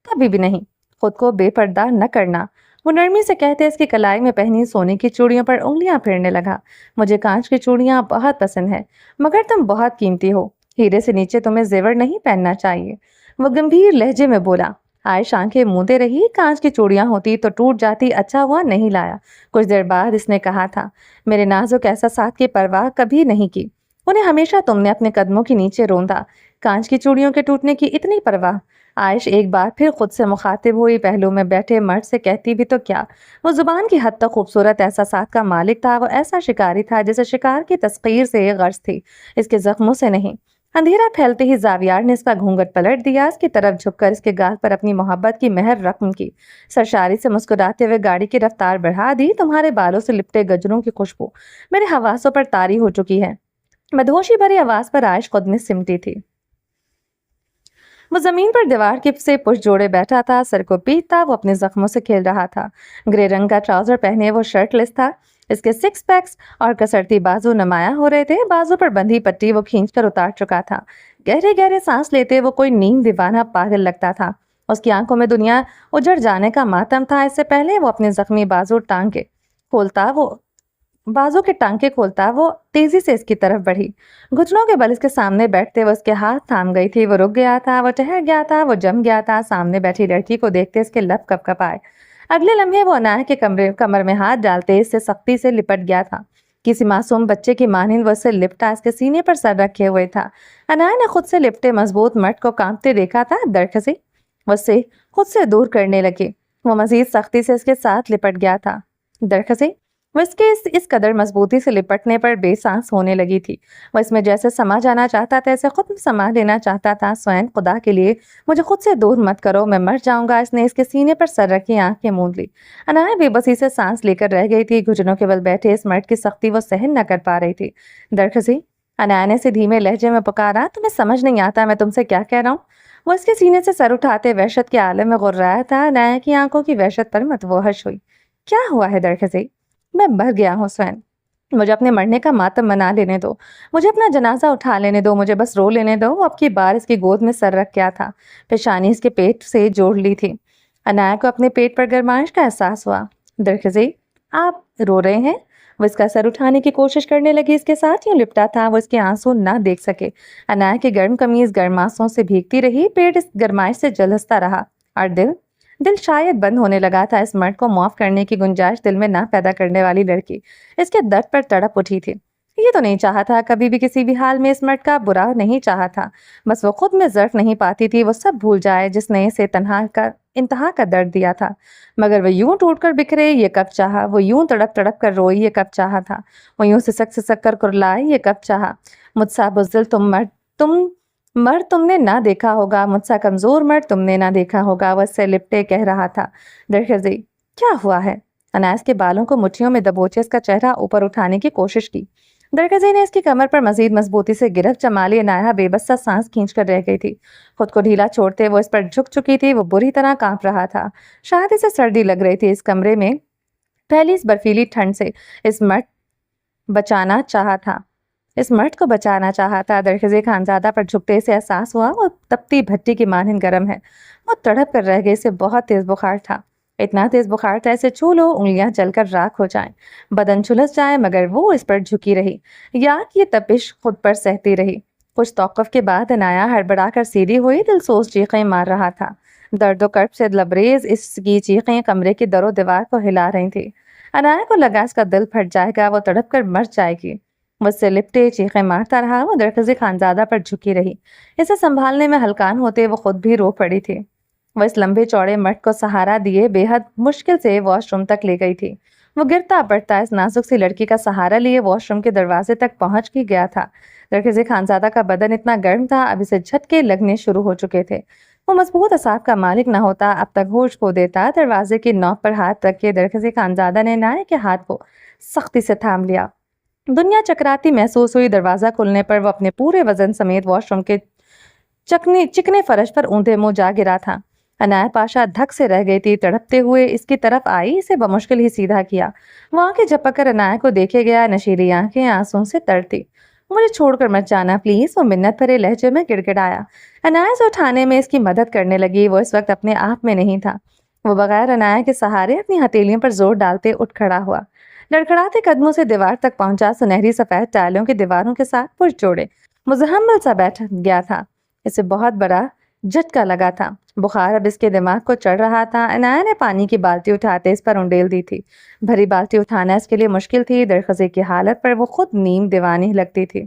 A: कभी भी नहीं। खुद को बेपर्दा न करना। वो नरमी से कहते इसकी कलाई में पहनी सोने की चूड़ियों पर उंगलियां फेरने लगा। मुझे कांच की चूड़ियां बहुत पसंद है, मगर तुम बहुत कीमती हो। हीरे से नीचे तुम्हें जेवर नहीं पहनना चाहिए। वो गंभीर लहजे में बोला। आयश आंखें मूंदे रही। कांच की चूड़ियां होती तो टूट जाती, अच्छा हुआ नहीं लाया। कुछ देर बाद इसने कहा था, मेरे नाजुक एहसासात की परवाह कभी नहीं की। उन्हें हमेशा तुमने अपने कदमों के नीचे रोंदा। कांच की चूड़ियों के टूटने की इतनी परवाह। आयश एक बार फिर खुद से मुखातिब हुई। पहलू में बैठे मर्द से कहती भी तो क्या। वो जुबान की हद तक खूबसूरत एहसासात का मालिक था। वो ऐसा शिकारी था जिसे शिकार की तस्कीर से गर्ज थी, इसके जख्मों से नहीं। अंधेरा फैलते ही जावियार ने इसका घूंघट पलट दिया, इसकी तरफ झुककर इसके गाल पर अपनी मोहब्बत की मेहर रकम की। सरशारी से मुस्कुराते हुए गाड़ी की रफ्तार बढ़ा दी। तुम्हारे बालों से लिपटे गजरों की खुशबू मेरे हवासों पर तारी हो चुकी है। मदहोशी भरी आवाज पर आयश खुद में सिमटी थी। वो जमीन पर दीवार के से पुश जोड़े बैठा था, सर को पीटता। वो अपने जख्मों से खेल रहा था। ग्रे रंग का ट्राउजर पहने वो शर्टलेस था। इसके सिक्स पैक्स और कसरती बाजू नुमाया हो रहे थे। बाजू पर बंधी पट्टी वो खींचकर उतार चुका था। गहरे गहरे सांस लेते वो कोई नीम दीवाना पागल लगता था। उसकी आंखों में दुनिया उजड़ जाने का मातम था। इससे पहले वो अपने जख्मी बाजू के टांके खोलता वो तेजी से इसकी तरफ बढ़ी। घुटनों के बल इसके सामने बैठते वो उसके हाथ थाम गई थी। वो रुक गया था, वो ठहर गया था, वो जम गया था। सामने बैठी लड़की को देखते इसके लब कपकपाए। अगले लम्हे वो अनाया के कमर में हाथ डालते इससे सख्ती से लिपट गया था। किसी मासूम बच्चे की मानिंद वो उससे लिपटा इसके सीने पर सर रखे हुए था। अनाया ने खुद से लिपटे मजबूत मर्द को कांपते देखा था। दरखसी वो उससे खुद से दूर करने लगे। वो मजीद सख्ती से इसके साथ लिपट गया था। दरखसी वो इसके इस कदर मजबूती से लिपटने पर बेसांस होने लगी थी। वो इसमें जैसे समा जाना चाहता था, ऐसे खुद में समा लेना चाहता था। स्वयं खुदा के लिए मुझे खुद से दूर मत करो, मैं मर जाऊंगा। इसने इसके सीने पर सर रखी आंखें मूंद ली। अनाया बेबसी से सांस लेकर रह गई थी। घुटनों के बल बैठे इस मर्द की सख्ती वो सहन न कर पा रही थी। दरखसी, अनाया ने से धीमे लहजे में पुकारा, तुम्हें समझ नहीं आता मैं तुमसे क्या कह रहा हूँ। वो इसके सीने से सर उठाते वहशत के आलम में गुर्राया था। अनाया की आंखों की वहशत पर मतवहश हुई। क्या हुआ है दरखसी? मैं मर गया हूँ स्वयं। मुझे अपने मरने का मातम मना लेने दो। मुझे अपना जनाजा उठा लेने दो। मुझे बस रो लेने दो। वो अब की बार इसकी गोद में सर रख गया था। पेशानी इसके पेट से जोड़ ली थी। अनाया को अपने पेट पर गर्माइश का एहसास हुआ। दरखसी, आप रो रहे हैं? वो इसका सर उठाने की कोशिश करने लगी। इसके साथ यूं लिपटा था वो इसके आंसू ना देख सके। अनाया की गर्म कमीज गर्म आंसुओं से भीगती रही। पेट इस गर्माइश से झुलसता रहा। और दिल शायद बंद होने लगा था। इस मर्द को माफ करने की गुंजाइश दिल में ना पैदा करने वाली लड़की इसके दर्द पर तड़प उठी थी। ये तो नहीं चाहा था, कभी भी किसी भी हाल में इस मर्द का बुरा नहीं चाहा था। बस वो खुद में ज़र्फ नहीं पाती थी वो सब भूल जाए जिसने इसे इंतहा का दर्द दिया था। मगर वो यूं टूट कर बिखरे ये कब चाहा। वो यूं तड़प तड़प कर रोई ये कब चाहा था। वो यूं सिसक कर कुरलाए ये कब चाहा। मुझसा बुज़दिल मर्द तुमने ना देखा होगा। मुझसा कमजोर मर्द तुमने ना देखा होगा। वह से लिपटे कह रहा था। दरखसी, क्या हुआ है? अनायास के बालों को मुट्ठियों में दबोचे इसका चेहरा ऊपर उठाने की कोशिश की। दरखसी ने इसकी कमर पर मजीद मजबूती से गिरफ्त जमा ली। अनाया बेबस सा सांस खींच कर रह गई थी। खुद को ढीला छोड़ते वो इस पर झुक चुकी थी। वो बुरी तरह कांप रहा था। शायद इसे सर्दी लग रही थी। इस कमरे में फैली इस बर्फीली ठंड से इस मर्द को बचाना चाहता। दरखसी खानजादा पर झुकते से एहसास हुआ वो तपती भट्टी की मानिंद गर्म है। वो तड़प कर रह गई। इसे बहुत तेज बुखार था। इतना तेज बुखार था इसे छू लो उंगलियां जलकर राख हो जाएं, बदन झुलस जाए। मगर वो इस पर झुकी रही या ये तपिश खुद पर सहती रही। कुछ तौक़ुफ़ के बाद अनाया हड़बड़ा कर सीधी हुई। दिल सोच चीखें मार रहा था। दर्दो कर्ब से लबरेज इसकी चीखें कमरे की दरो दीवार को हिला रही थी। अनाया को लगा इसका दिल फट जाएगा, वो तड़प कर मर जाएगी। मुझसे लिपटे चीखें मारता रहा। वो दरखसी खानजादा पर झुकी रही। इसे संभालने में हलकान होते वो खुद भी रो पड़ी थी। वह इस लंबे चौड़े मर्द को सहारा दिए बेहद मुश्किल से वॉशरूम तक ले गई थी। وہ گرتا پڑتا اس نازک سی لڑکی کا سہارا لیے واش روم کے دروازے تک پہنچ ہی گیا تھا۔ درخزی خانزادہ کا بدن اتنا گرم تھا، اب اسے جھٹکے لگنے شروع ہو چکے تھے۔ وہ مضبوط اعصاب کا مالک نہ ہوتا، اب تک ہوش کھو دیتا۔ دروازے کی نوک پر ہاتھ رکھ کے درخزی خانزادہ نے نائے کے ہاتھ کو سختی سے تھام لیا۔ دنیا چکراتی محسوس ہوئی۔ دروازہ کھلنے پر وہ اپنے پورے وزن سمیت واش روم کے چکنے فرش پر اونھے منہ جا گرا تھا۔ عنایت پاشا دھک سے رہ گئی تھی، تڑپتے ہوئے اس کی طرف آئی، اسے بمشکل ہی سیدھا کیا۔ وہ آنکھیں جھپک کر عنایت کو دیکھے گیا، نشیلی آنکھیں آنسوں سے تر تھی۔ مجھے چھوڑ کر مت جانا پلیز، وہ منت بھرے لہجے میں گڑ گڑایا۔ عنایت سے اٹھانے میں اس کی مدد کرنے لگی۔ وہ اس وقت اپنے آپ میں نہیں تھا۔ وہ بغیر عنایت کے سہارے اپنی ہتھیلیوں پر زور ڈالتے اٹھ کھڑا ہوا، لڑکھڑاتے قدموں سے دیوار تک پہنچا۔ سنہری سفید ٹائلوں کے دیواروں کے ساتھ پشت جوڑے مزاحمل سا بیٹھ گیا تھا۔ اسے بہت بڑا جھٹکا لگا تھا، بخار اب اس کے دماغ کو چڑھ رہا تھا۔ عنایت نے پانی کی بالٹی اٹھاتے اس پر انڈیل دی تھی۔ بھری بالٹی اٹھانا اس کے لیے مشکل تھی۔ درخزی کی حالت پر وہ خود نیم دیوانی لگتی تھی۔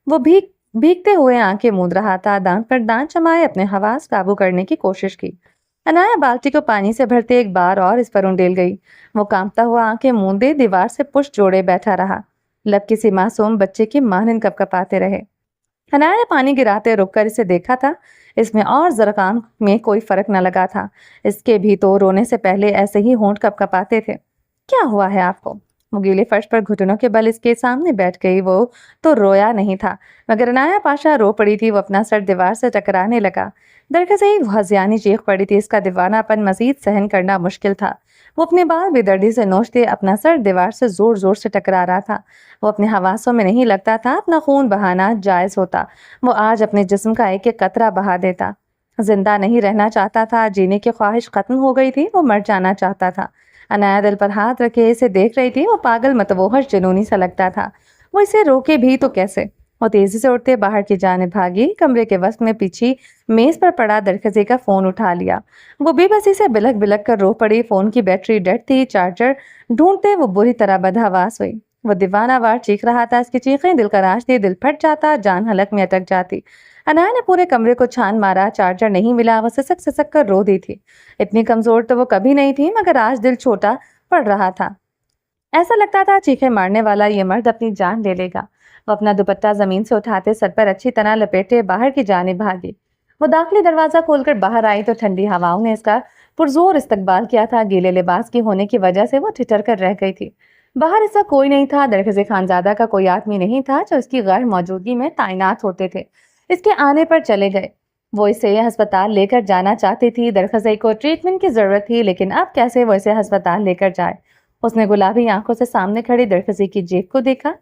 A: وہ بھیگتے ہوئے آنکھیں موند رہا تھا، دانت پر دانت جمائے اپنے حواس قابو کرنے کی کوشش کی۔ عنایت بالٹی کو پانی سے بھرتے ایک بار اور اس پر انڈیل گئی۔ وہ کانپتا ہوا آنکھیں موندے دیوار سے پشت جوڑے بیٹھا رہا، لب کسی معصوم بچے کی مانند کپکپاتے رہے۔ عنایت نے پانی گراتے رک کر اسے دیکھا تھا۔ اس میں اور زرقان میں کوئی فرق نہ لگا تھا۔ اس کے بھی تو رونے سے پہلے ایسے ہی ہونٹ کپکپاتے تھے۔ کیا ہوا ہے آپ کو؟ وہ گیلے فرش پر گھٹنوں کے بل اس کے سامنے بیٹھ گئی۔ وہ تو رویا نہیں تھا، مگر عنایت پاشا رو پڑی تھی۔ وہ اپنا سر دیوار سے ٹکرانے لگا۔ درگزر وہ ہذیانی چیخ پڑی تھی، اس کا دیوانہ پن مزید سہن کرنا مشکل تھا۔ وہ اپنے بال بے دردی سے نوچتے اپنا سر دیوار سے زور زور سے ٹکرا رہا تھا۔ وہ اپنے حواسوں میں نہیں لگتا تھا، اپنا خون بہانا جائز ہوتا وہ آج اپنے جسم کا ایک ایک قطرہ بہا دیتا۔ زندہ نہیں رہنا چاہتا تھا، جینے کی خواہش ختم ہو گئی تھی، وہ مر جانا چاہتا تھا۔ عنایت دل پر ہاتھ رکھے اسے دیکھ رہی تھی۔ وہ پاگل متوحش جنونی سا لگتا تھا۔ وہ اسے روکے بھی تو کیسے؟ وہ تیزی سے اٹھتے باہر کی جانب بھاگی۔ کمرے کے وسط میں پیچھے میز پر پڑا درخزی کا فون اٹھا لیا۔ وہ بے بسی سے بلک بلک کر رو پڑی۔ فون کی بیٹری ڈیڈ تھی۔ چارجر ڈھونڈتے وہ بری طرح بدحواس ہوئی۔ وہ دیوانہ وار چیخ رہا تھا، اس کی چیخیں دل کراش تھی، دل پھٹ جاتا، جان حلق میں اٹک جاتی۔ عنایت نے پورے کمرے کو چھان مارا، چارجر نہیں ملا۔ وہ سسک سسک کر رو دی تھی۔ اتنی کمزور تو وہ کبھی نہیں تھی، مگر آج دل چھوٹا پڑ رہا تھا۔ ایسا لگتا تھا چیخیں مارنے والا یہ مرد اپنی جان لے لے گا۔ وہ اپنا دوپٹہ زمین سے اٹھاتے سر پر اچھی طرح لپیٹے باہر کی جانب بھاگی۔ وہ داخلی دروازہ کھول کر باہر آئی تو ٹھنڈی ہواؤں نے اس کا پرزور استقبال کیا تھا۔ گیلے لباس کی ہونے کی وجہ سے وہ ٹھٹر کر رہ گئی تھی۔ باہر اس وقت کوئی نہیں تھا۔ درخزی خانزادہ کا کوئی آدمی نہیں تھا جو اس کی غیر موجودگی میں تعینات ہوتے تھے۔ اس کے آنے پر چلے گئے۔ وہ اسے ہسپتال لے کر جانا چاہتی تھی۔ درخزی کو ٹریٹمنٹ کی ضرورت تھی، لیکن اب کیسے وہ اسے ہسپتال لے کر جائے؟ اس نے گلابی آنکھوں سے سامنے کھڑی درخزی کی جیب کو دیکھا۔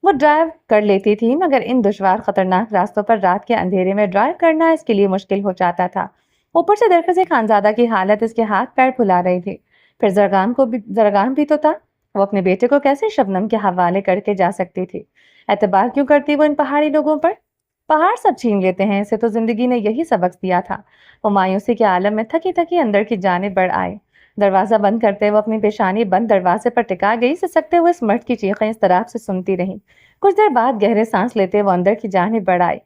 A: وہ ڈرائیو کر لیتی تھی، مگر ان دشوار خطرناک راستوں پر رات کے اندھیرے میں ڈرائیو کرنا اس کے لیے مشکل ہو جاتا تھا۔ اوپر سے درخزی خانزادہ کی حالت اس کے ہاتھ پیر پھلا رہی تھی۔ پھر زرگان بھی تو تھا۔ وہ اپنے بیٹے کو کیسے شبنم کے حوالے کر کے جا سکتی تھی؟ اعتبار کیوں کرتی وہ ان پہاڑی لوگوں پر؟ پہاڑ سب چھین لیتے ہیں، اسے تو زندگی نے یہی سبق دیا تھا۔ وہ مایوسی کے عالم میں تھکی تھکی اندر کی جانب بڑھ آئے۔ دروازہ بند کرتے وہ اپنی پیشانی بند دروازے پر ٹکا گئی۔ سسکتے ہوئے اس مرد کی چیخیں اس طرف سے سنتی رہی۔ کچھ دیر بعد گہرے سانس لیتے وہ اندر کی جانب بڑھ آئے۔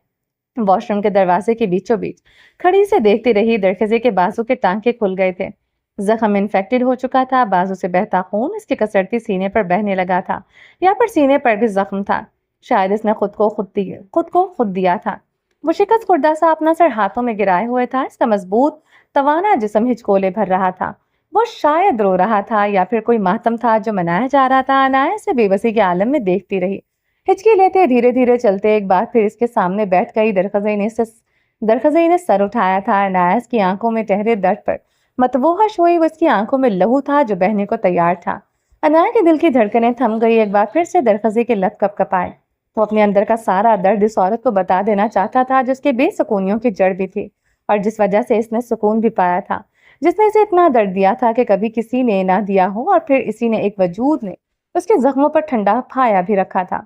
A: واش روم کے دروازے کے بیچوں بیچ کھڑی سے دیکھتی رہی۔ درخزی کے بازو کے ٹانکے کھل گئے تھے، زخم انفیکٹڈ ہو چکا تھا۔ بازو سے بہتا خون اس کے کسرتی سینے پر بہنے لگا تھا، یا پھر سینے پر بھی زخم تھا۔ شاید اس نے خود کو خود دیا تھا۔ وہ شکست خوردہ سا اپنا سر ہاتھوں میں گرائے ہوئے تھا۔ اس کا مضبوط توانا جسم ہچکولے بھر رہا تھا۔ وہ شاید رو رہا تھا، یا پھر کوئی ماتم تھا جو منایا جا رہا تھا۔ عنایت سے بے بسی کے عالم میں دیکھتی رہی۔ ہچکی لیتے دھیرے دھیرے چلتے ایک بار پھر اس کے سامنے بیٹھ گئی۔ درخزی نے سر اٹھایا تھا۔ عنایت کی آنکھوں میں ٹہرے درد پر متوحش ہوئی۔ وہ اس کی آنکھوں میں لہو تھا جو بہنے کو تیار تھا۔ عنایت کے دل کی دھڑکنیں تھم گئی۔ ایک بار پھر سے درخزی کے لب کپکپائے۔ وہ اپنے اندر کا سارا درد اس عورت کو بتا دینا چاہتا تھا جس کے بے سکونیوں کی جڑ بھی تھی، اور جس وجہ سے اس نے سکون بھی پایا تھا، جس نے اسے اتنا درد دیا تھا کہ کبھی کسی نے نہ دیا ہو، اور پھر اسی نے ایک وجود نے اس کے زخموں پر ٹھنڈا پھایا بھی رکھا تھا۔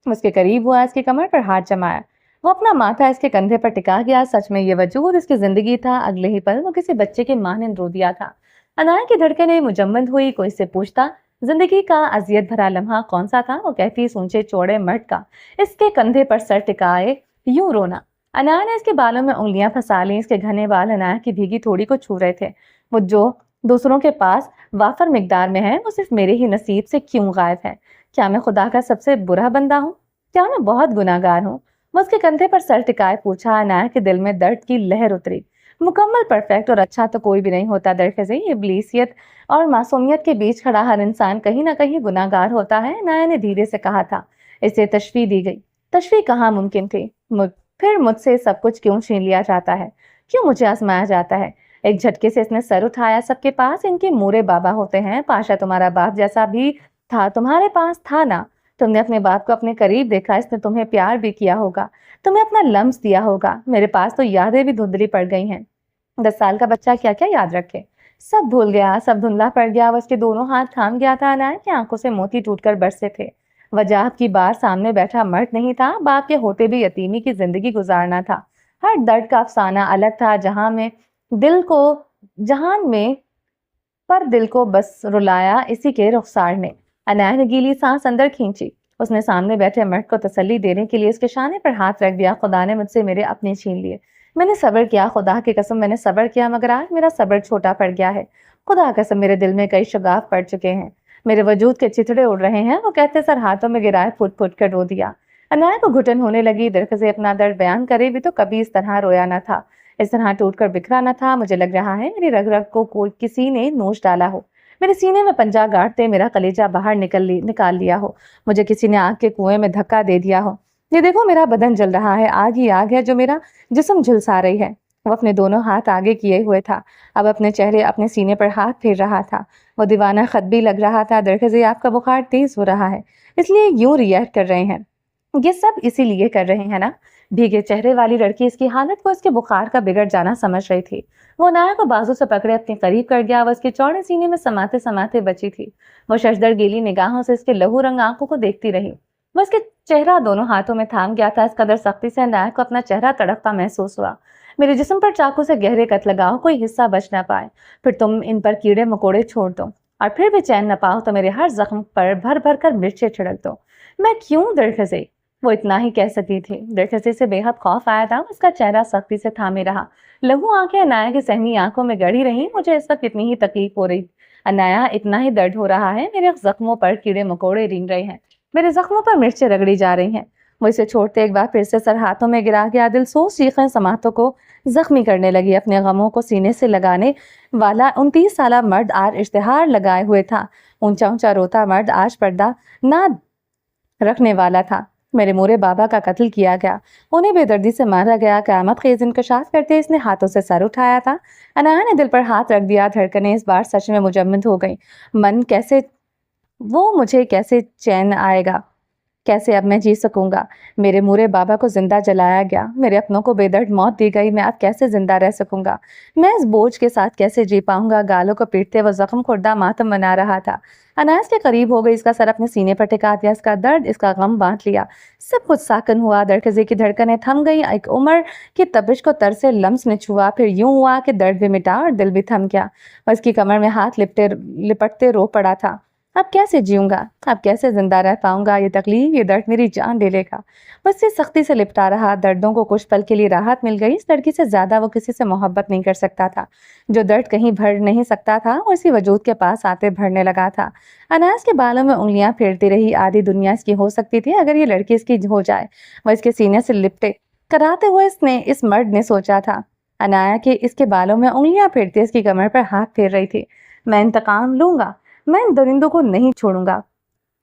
A: اس کے قریب ہوا، اس کی کمر پر ہاتھ جمایا۔ وہ اپنا ماتھا اس کے کندھے پر ٹکا گیا۔ سچ میں یہ وجود اس کی زندگی تھا۔ اگلے ہی پل وہ کسی بچے کے مانند رو دیا تھا۔ عنایت کی دھڑکنیں مجمد ہوئی۔ کوئی سے پوچھتا زندگی کا اذیت بھرا لمحہ کون سا تھا؟ وہ کہتی اس اونچے چوڑے مرد کا اس کے کندھے پر سر ٹکائے یوں رونا۔ عنایت نے اس کے بالوں میں انگلیاں پھنسا لیں۔ اس کے گھنے بال عنایت کی بھیگی تھوڑی کو چھو رہے تھے۔ وہ جو दूसरों के पास वाफर मिकदार में है, वो सिर्फ मेरे ही नसीब से क्यों गायब है? क्या मैं खुदा का सबसे बुरा बंदा हूँ? क्या मैं बहुत गुनाहगार हूँ? मैं उसके कंधे पर सर टिकाए पूछा। अनाया के दिल में दर्द की लहर उतरी। मुकम्मल परफेक्ट और अच्छा तो कोई भी नहीं होता। दरख़्वास्त इब्लीसियत और मासूमियत के बीच खड़ा हर इंसान कहीं ना कहीं गुनाहगार होता है, अनाया ने धीरे से कहा था। इसे तशफी दी गई। तशफी कहाँ मुमकिन थी? फिर मुझसे सब कुछ क्यों छीन लिया जाता है? क्यों मुझे आजमाया जाता है? एक झटके से इसने सर उठाया। सबके पास इनके मूरे बाबा होते हैं। पाशा तुम्हारा बाप जैसा भी था, तुम्हारे पास था ना? तुमने अपने बाप को अपने करीब देखा, इसने तुम्हें प्यार भी किया होगा, तुम्हें अपना लम्स दिया होगा। मेरे पास तो यादें भी धुंधली पड़ गई हैं। 10 साल का बच्चा क्या क्या याद रखे? सब भूल गया, सब धुंधला पड़ गया। वो उसके दोनों हाथ थाम गया था। अनाया की आंखों से मोती टूटकर बरसे थे। वजह की बार सामने बैठा मर्द नहीं था, बाप के होते भी यतीमी की जिंदगी गुजारना था। हर दर्द का अफसाना अलग था। जहान में पर दिल को बस रुलाया इसी के रुखसार ने। अनाया ने गीली सांस अंदर खींची। उसने सामने बैठे मर्द को तसल्ली देने के लिए उसके शाने पर हाथ रख दिया। खुदा ने मुझसे मेरे अपने छीन लिए। मैंने सब्र किया, खुदा की कसम मैंने सब्र किया, मगर आज मेरा सब्र छोटा पड़ गया है। खुदा कसम मेरे दिल में कई शगाफ पड़ चुके हैं। मेरे वजूद के चिथड़े उड़ रहे हैं। वो कहते सर हाथों में गिराए फुट फुट कर रो दिया। अनाया को घुटन होने लगी। दरख्त से अपना दर्द बयान करे भी तो कभी इस तरह रोया न था, इस तरह टूटकर बिखरा न था। मुझे लग रहा है मेरी रग रग को कोई किसी ने नोच डाला हो, मेरे सीने में पंजा गाड़ते मेरा कलेजा बाहर निकाल लिया हो, मुझे किसी ने आग के कुएं में धक्का दे दिया हो। ये देखो मेरा बदन जल रहा है, आग ही आग है जो मेरा जिस्म झुलसा रही है। वो अपने दोनों हाथ आगे किए हुए था, अब अपने चेहरे अपने सीने पर हाथ फेर रहा था। वो दीवाना खत भी लग रहा था। दरख्त आपका बुखार तेज हो रहा है, इसलिए यूं रिएक्ट कर रहे हैं। ये सब इसीलिए कर रहे हैं ना? भीगे चेहरे वाली लड़की इसकी हालत को इसके बुखार का बिगड़ जाना समझ रही थी। वो अनाया को बाजू से पकड़े अपने करीब कर गया। वो उसके चौड़े सीने में समाते समाते बची थी। वो शशदर गीली निगाहों से इसके लहू रंग आंखों को देखती रही। वो इसके चेहरा दोनों हाथों में थाम गया था। इस कदर सख्ती से अनाया को अपना चेहरा तड़पता महसूस हुआ। मेरे जिस्म पर चाकू से गहरे कट लगाओ, कोई हिस्सा बच ना पाए, फिर तुम इन पर कीड़े मकोड़े छोड़ दो, और फिर भी चैन न पाओ तो मेरे हर जख्म पर भर भर कर मिर्चें छिड़क दो। मैं क्यों? दरख्त वो इतना ही कह सकी थी। दरख्त से बेहद खौफ आया था। उसका चेहरा सख्ती से थामे रहा। लहू आंखें अनाया की सहमी आंखों में गड़ी रही। मुझे इस वक्त इतनी ही तकलीफ हो रही। अनाया, इतना ही दर्द हो रहा है। मेरे जख्मों पर कीड़े मकोड़े रेंग रहे हैं, मेरे जख्मों पर मिर्चें रगड़ी जा रही हैं। वो इसे छोड़ते एक बार फिर से सर हाथों में गिरा गया। दिल सोच चीखें समातों को जख्मी करने लगी। अपने गमों को सीने से लगाने वाला 29 साला मर्द आज इश्तिहार लगाए हुए था। ऊंचा ऊंचा रोता मर्द आज पर्दा ना रखने वाला था। मेरे मोरे बाबा का कत्ल किया गया, उन्हें बेदर्दी से मारा गया। क़यामत ख़ेज़ इंकशाफ करते इसने हाथों से सर उठाया था। अनाया ने दिल पर हाथ रख दिया। धड़कनें इस बार सच में मुजम्मद हो गई। मुझे कैसे चैन आएगा? कैसे अब मैं जी सकूंगा? मेरे मूरे बाबा को जिंदा जलाया गया, मेरे अपनों को बेदर्द मौत दी गई। मैं अब कैसे जिंदा रह सकूंगा? मैं इस बोझ के साथ कैसे जी पाऊंगा? गालों को पीटते वो जख्म खुर्दा मातम मना रहा था। अनायास के करीब हो गई, इसका सर अपने सीने पर टिका दिया, इसका दर्द, इसका गम बांट लिया। सब कुछ साकन हुआ। दरकजे की धड़कनें थम गई। एक उम्र की तपिश को तर से लम्स ने छुआ। फिर यूं हुआ कि दर्द भी मिटा और दिल भी थम गया। और इसकी कमर में हाथ लिपटते रो पड़ा था। अब कैसे जीऊंगा? अब कैसे जिंदा रह पाऊंगा? ये तकलीफ, ये दर्द मेरी जान ले लेगा। बस से सख्ती से लिपटा रहा। दर्दों को कुछ पल के लिए राहत मिल गई। इस लड़की से ज्यादा वो किसी से मोहब्बत नहीं कर सकता था। जो दर्द कहीं भर नहीं सकता था और इसी वजूद के पास आते भरने लगा था। अनायास के बालों में उंगलियां फेरती रही। आधी दुनिया इसकी हो सकती थी अगर ये लड़की इसकी हो जाए। वह इसके सीने से लिपटे कराते हुए इस मर्द ने सोचा था। अनाया के इसके बालों में उंगलियां फेरती इसकी कमर पर हाथ फेर रही थी। मैं इंतकाम लूंगा, मैं इन दरिंदों को नहीं छोड़ूंगा,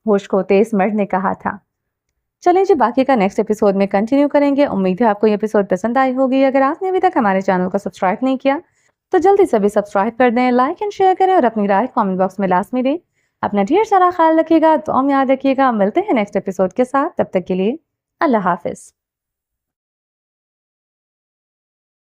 A: होश खोते इस मर्द ने कहा था। चलें जी, बाकी का नेक्स्ट एपिसोड में कंटिन्यू करेंगे। उम्मीद है आपको ये एपिसोड पसंद आई होगी। अगर आपने अभी तक हमारे चैनल को सब्सक्राइब नहीं किया तो जल्दी से भी सब्सक्राइब कर दें, लाइक एंड शेयर करें और अपनी राय कमेंट बॉक्स में लाजमी दें। अपना ढेर सारा ख्याल रखिएगा, दुआ में याद रखिएगा। मिलते हैं नेक्स्ट एपिसोड के साथ, तब तक के लिए अल्लाह हाफिज।